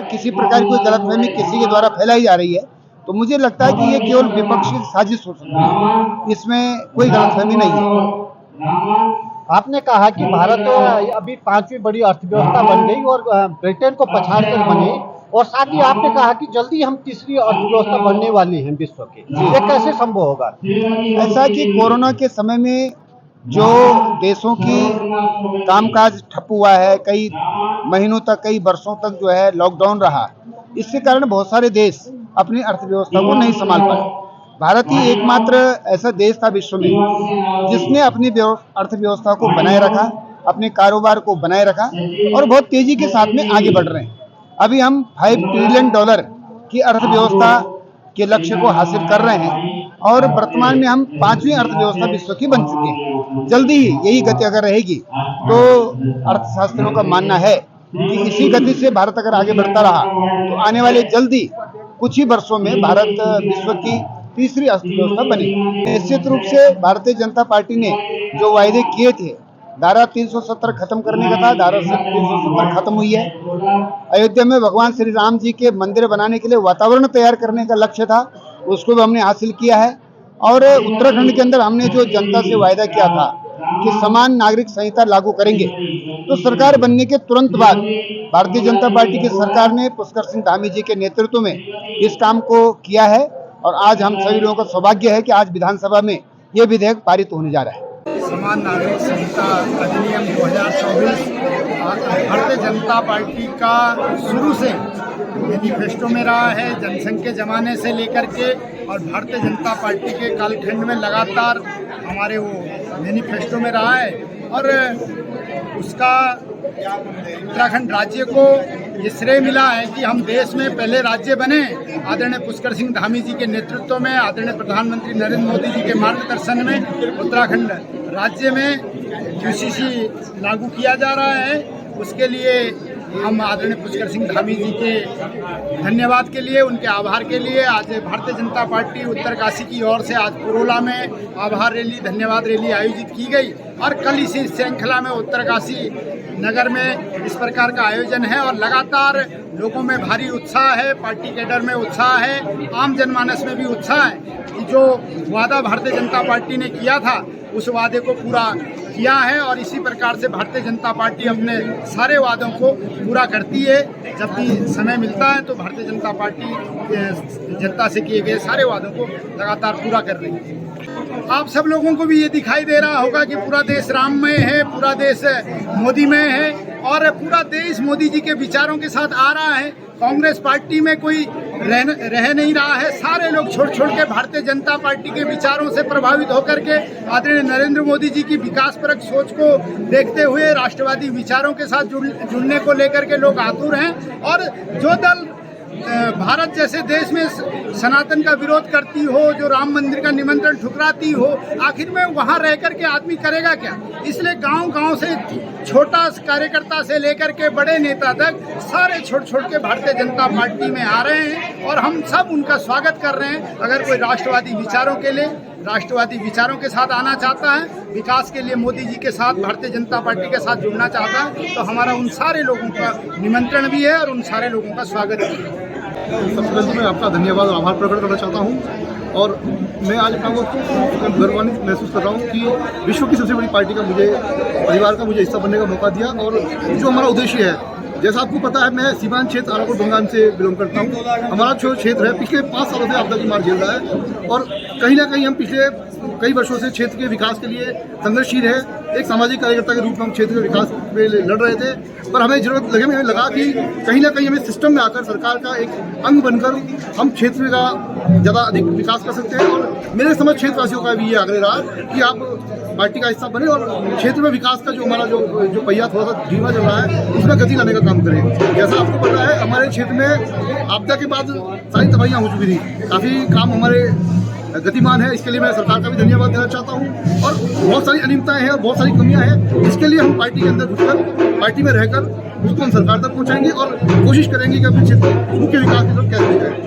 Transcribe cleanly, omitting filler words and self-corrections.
किसी प्रकार की कोई गलतफहमी किसी के द्वारा फैलाई जा रही है, तो मुझे लगता है कि ये केवल विपक्षी साजिश हो सकती है, इसमें कोई गलतफहमी नहीं है। आपने कहा कि भारत अभी 5वीं बड़ी अर्थव्यवस्था बन गई और ब्रिटेन को पछाड़कर बनी, और साथ ही आपने कहा कि जल्दी हम तीसरी अर्थव्यवस्था बनने वाली हैं विश्व की। ये कैसे संभव होगा? ऐसा कि कोरोना के समय में जो देशों की कामकाज ठप हुआ है, कई महीनों तक, कई वर्षों तक जो है लॉकडाउन रहा, इसके कारण बहुत सारे देश अपनी अर्थव्यवस्था को नहीं संभाल पाए। भारत ही एकमात्र ऐसा देश था विश्व में जिसने अपनी अर्थव्यवस्था को बनाए रखा, अपने कारोबार को बनाए रखा और बहुत तेजी के साथ में आगे बढ़ रहे हैं। अभी हम $5 ट्रिलियन की अर्थव्यवस्था के लक्ष्य को हासिल कर रहे हैं और वर्तमान में हम 5वीं अर्थव्यवस्था विश्व की बन चुके हैं। जल्दी ही यही गति अगर रहेगी तो अर्थशास्त्रियों का मानना है कि इसी गति से भारत अगर आगे बढ़ता रहा तो आने वाले जल्दी कुछ ही वर्षों में भारत विश्व की तीसरी अर्थव्यवस्था बनी। निश्चित रूप से भारतीय जनता पार्टी ने जो वायदे किए थे, धारा 370 खत्म करने का था, धारा 370 खत्म हुई है। अयोध्या में भगवान श्री राम जी के मंदिर बनाने के लिए वातावरण तैयार करने का लक्ष्य था, उसको भी हमने हासिल किया है। और उत्तराखंड के अंदर हमने जो जनता से वायदा किया था कि समान नागरिक संहिता लागू करेंगे, तो सरकार बनने के तुरंत बाद भारतीय जनता पार्टी की सरकार ने पुष्कर सिंह धामी जी के नेतृत्व में इस काम को किया है और आज हम सभी लोगों का सौभाग्य है कि आज विधानसभा में ये विधेयक पारित होने जा रहा है। समान नागरिक संहिता अधिनियम 2024 भारतीय जनता पार्टी का शुरू से मैनिफेस्टो में रहा है, जनसंघ के ज़माने से लेकर के, और भारतीय जनता पार्टी के कालखंड में लगातार हमारे वो मैनिफेस्टो में रहा है। और उसका उत्तराखंड राज्य को ये श्रेय मिला है कि हम देश में पहले राज्य बने। आदरणीय पुष्कर सिंह धामी जी के नेतृत्व में, आदरणीय प्रधानमंत्री नरेंद्र मोदी जी के मार्गदर्शन में उत्तराखंड राज्य में यूसीसी लागू किया जा रहा है। उसके लिए हम आदरणीय पुष्कर सिंह धामी जी के धन्यवाद के लिए, उनके आभार के लिए आज भारतीय जनता पार्टी उत्तरकाशी की ओर से आज पुरोला में आभार रैली, धन्यवाद रैली आयोजित की गई। और कल इसी श्रृंखला में उत्तरकाशी नगर में इस प्रकार का आयोजन है और लगातार लोगों में भारी उत्साह है, पार्टी कैडर में उत्साह है, आम जनमानस में भी उत्साह है। जो वादा भारतीय जनता पार्टी ने किया था उस वादे को पूरा किया है और इसी प्रकार से भारतीय जनता पार्टी अपने सारे वादों को पूरा करती है। जब भी समय मिलता है तो भारतीय जनता पार्टी जनता से किए गए सारे वादों को लगातार पूरा कर रही है। आप सब लोगों को भी ये दिखाई दे रहा होगा कि पूरा देश राममय है, पूरा देश मोदीमय है और पूरा देश मोदी जी के विचारों के साथ आ रहा है। कांग्रेस पार्टी में कोई रह नहीं रहा है। सारे लोग छोड़ के भारतीय जनता पार्टी के विचारों से प्रभावित होकर के आदरणीय नरेंद्र मोदी जी की विकासपरक सोच को देखते हुए राष्ट्रवादी विचारों के साथ जुड़ने को लेकर के लोग आतुर हैं। और जो दल भारत जैसे देश में सनातन का विरोध करती हो, जो राम मंदिर का निमंत्रण ठुकराती हो, आखिर में वहाँ रह कर के आदमी करेगा क्या? इसलिए गांव-गांव से छोटा कार्यकर्ता से लेकर के बड़े नेता तक सारे छोड़ के भारतीय जनता पार्टी में आ रहे हैं और हम सब उनका स्वागत कर रहे हैं। अगर कोई राष्ट्रवादी विचारों के साथ आना चाहता है, विकास के लिए मोदी जी के साथ, भारतीय जनता पार्टी के साथ जुड़ना चाहता है, तो हमारा उन सारे लोगों का निमंत्रण भी है और उन सारे लोगों का स्वागत भी है। सबसे पहले मैं आपका धन्यवाद और आभार प्रकट करना चाहता हूं और मैं आज अपना गौरवान्वित महसूस कर रहा हूं कि विश्व की सबसे बड़ी पार्टी का परिवार का मुझे हिस्सा बनने का मौका दिया। और जो हमारा उद्देश्य है, जैसा आपको पता है, मैं सीमांत क्षेत्र आरापुर बंगाल से बिलोंग करता हूँ। हमारा जो क्षेत्र है पिछले 5 सालों से आपदा की मार झेल रहा है और कहीं ना कहीं हम पिछले कई वर्षों से क्षेत्र के विकास के लिए संघर्षशील है। एक सामाजिक कार्यकर्ता के रूप में हम क्षेत्र के विकास में लड़ रहे थे, पर हमें हमें लगा कि कहीं ना कहीं हमें सिस्टम में आकर सरकार का एक अंग बनकर हम क्षेत्र का ज़्यादा अधिक विकास कर सकते हैं। और मेरे समझ क्षेत्रवासियों का भी ये आग्रह रहा कि आप पार्टी का हिस्सा बने और क्षेत्र में विकास का जो हमारा जो पहिया थोड़ा सा धीमा चल रहा है उसमें गति लाने का काम करें। जैसा आपको पता है, हमारे क्षेत्र में आपदा के बाद सारी तबाहियाँ हो चुकी थी, काफ़ी काम हमारे गतिमान है। इसके लिए मैं सरकार का भी धन्यवाद देना चाहता हूं। और बहुत सारी अनियमितताएं हैं और बहुत सारी कमियां हैं, इसके लिए हम पार्टी के अंदर घुसकर, पार्टी में रहकर उसको हम सरकार तक पहुंचाएंगे और कोशिश करेंगे कि अपने क्षेत्र मुख्य विकास की तरफ कैसे जाए।